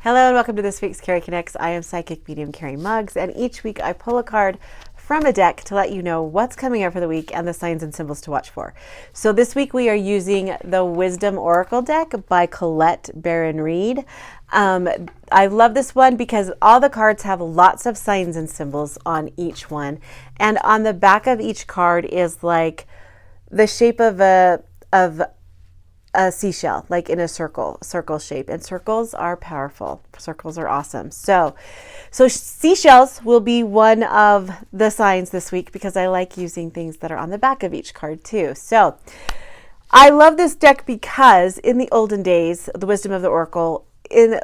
Hello and welcome to this week's Cari Connects. I am Psychic Medium Cari Muggs, and each week I pull a card from a deck to let you know what's coming up for the week and the signs and symbols to watch for. So this week we are using the Wisdom Oracle deck by Colette Baron-Reid. I love this one because all the cards have lots of signs and symbols on each one, and on the back of each card is like the shape of a seashell, like in a circle shape, and circles are powerful. Circles are awesome. So seashells will be one of the signs this week because I like using things that are on the back of each card too. So I love this deck because in the olden days, the wisdom of the Oracle,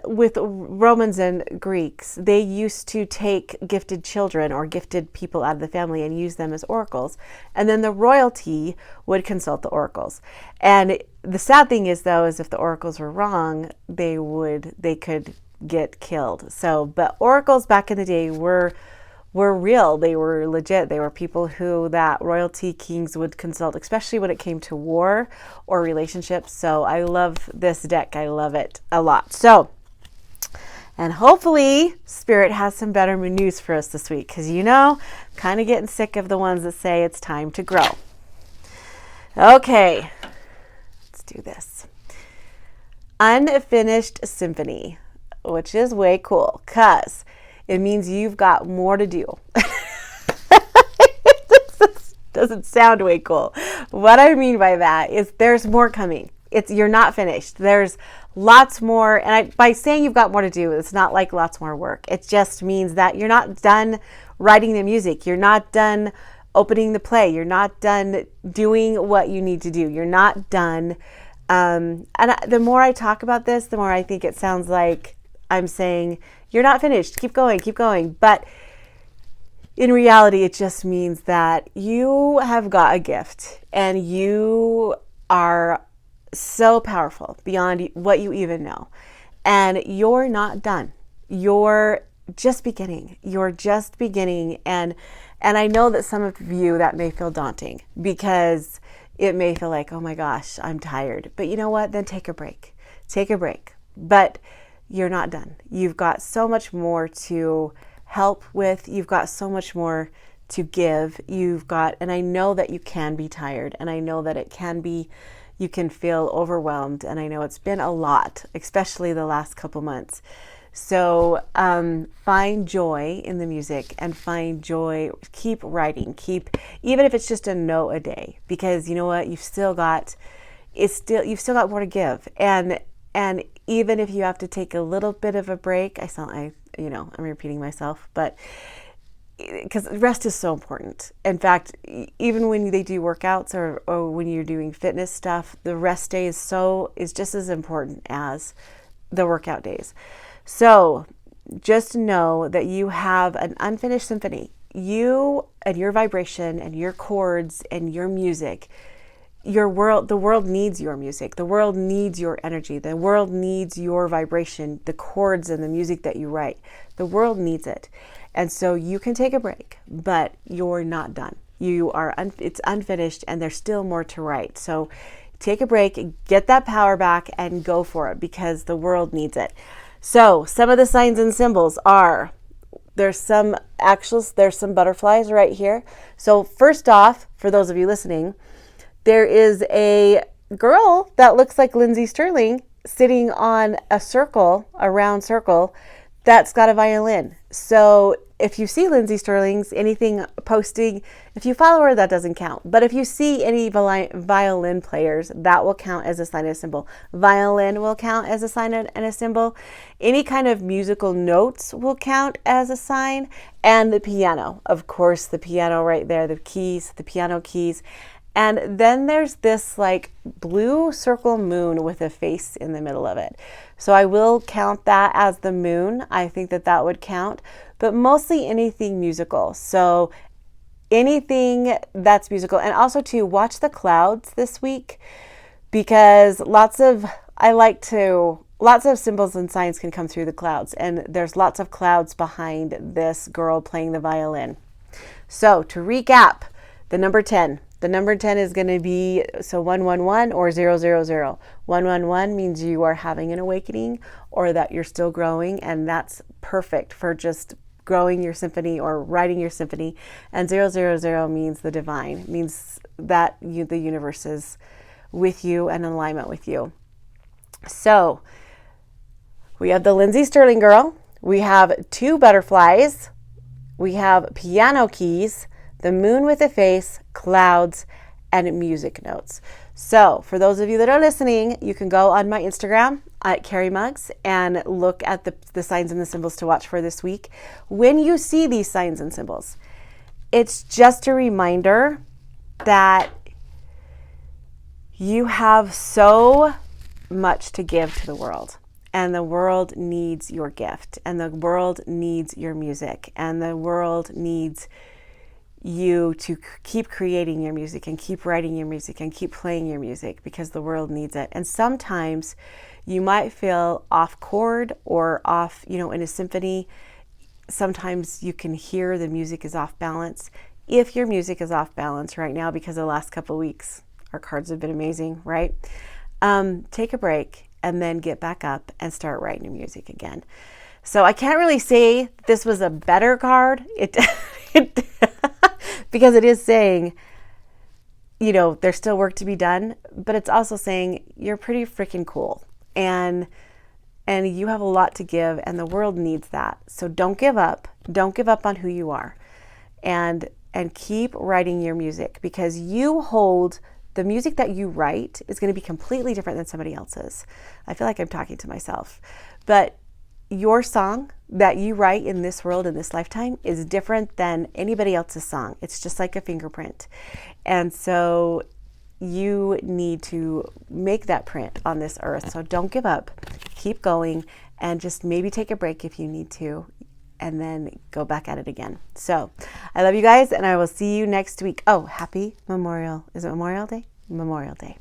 with Romans and Greeks, they used to take gifted children or gifted people out of the family and use them as oracles, and then the royalty would consult the oracles. And the sad thing is, though, is if the oracles were wrong, they could get killed. So, but oracles back in the day were real. They were legit. They were people who that royalty kings would consult, especially when it came to war or relationships. So I love this deck. I love it a lot. So, and hopefully Spirit has some better news for us this week, because I'm kind of getting sick of the ones that say it's time to grow. Okay, let's do this. Unfinished symphony, which is way cool because it means you've got more to do. This doesn't sound way cool. What I mean by that is there's more coming. You're not finished. There's lots more. And by saying you've got more to do, it's not like lots more work. It just means that you're not done writing the music. You're not done opening the play. You're not done doing what you need to do. You're not done. The more I talk about this, the more I think it sounds like I'm saying, you're not finished. Keep going, keep going. But in reality, it just means that you have got a gift and you are so powerful beyond what you even know. And you're not done. You're just beginning. You're just beginning. And I know that some of you, that may feel daunting because it may feel like, oh my gosh, I'm tired. But you know what? Then take a break. Take a break. But you're not done. You've got so much more to help with. You've got so much more to give. And I know that you can be tired, and I know that you can feel overwhelmed. And I know it's been a lot, especially the last couple months. So find joy in the music and find joy. Keep writing. Even if it's just a note a day, because you know what? You've still got more to give. And even if you have to take a little bit of a break, I'm repeating myself, but because rest is so important. In fact, even when they do workouts or when you're doing fitness stuff, the rest day is just as important as the workout days. So just know that you have an unfinished symphony. You and your vibration and your chords and your music. The world needs your music. The world needs your energy. The world needs your vibration, the chords and the music that you write. The world needs it. And so you can take a break, but you're not done. It's unfinished and there's still more to write. So take a break, get that power back and go for it because the world needs it. So some of the signs and symbols are, there's some butterflies right here. So first off, for those of you listening, there is a girl that looks like Lindsey Sterling sitting on a round circle that's got a violin. So if you see Lindsey Sterling's anything posting, if you follow her, that doesn't count. But if you see any violin players, that will count as a sign and a symbol. Violin will count as a sign and a symbol. Any kind of musical notes will count as a sign. And the piano, of course, the piano right there, the piano keys. And then there's this like blue circle moon with a face in the middle of it. So I will count that as the moon. I think that would count, but mostly anything musical. So anything that's musical. And also to watch the clouds this week, because lots of symbols and signs can come through the clouds. And there's lots of clouds behind this girl playing the violin. So to recap, the number 10. The number 10 is going to be, so 111 or 000. 111 means you are having an awakening or that you're still growing, and that's perfect for just growing your symphony or writing your symphony. And 000 means the divine, means that the universe is with you and in alignment with you. So we have the Lindsay Sterling girl. We have 2 butterflies. We have piano keys, the moon with a face, clouds, and music notes. So for those of you that are listening, you can go on my Instagram at Cari Mugs and look at the signs and the symbols to watch for this week. When you see these signs and symbols, it's just a reminder that you have so much to give to the world. And the world needs your gift, and the world needs your music, and the world needs you to keep creating your music and keep writing your music and keep playing your music, because the world needs it. And sometimes you might feel off chord or off, in a symphony. Sometimes you can hear the music is off balance. If your music is off balance right now, because the last couple of weeks, our cards have been amazing, right? Take a break and then get back up and start writing your music again. So I can't really say this was a better card. It because it is saying, there's still work to be done, but it's also saying you're pretty freaking cool and you have a lot to give, and the world needs that. So don't give up. Don't give up on who you are, and keep writing your music, because you hold the music that you write is going to be completely different than somebody else's. I feel like I'm talking to myself, but your song that you write in this world, in this lifetime, is different than anybody else's song. It's just like a fingerprint. And so you need to make that print on this earth. So don't give up, keep going, and just maybe take a break if you need to, and then go back at it again. So I love you guys, and I will see you next week. Oh, happy Memorial. Is it Memorial Day? Memorial Day.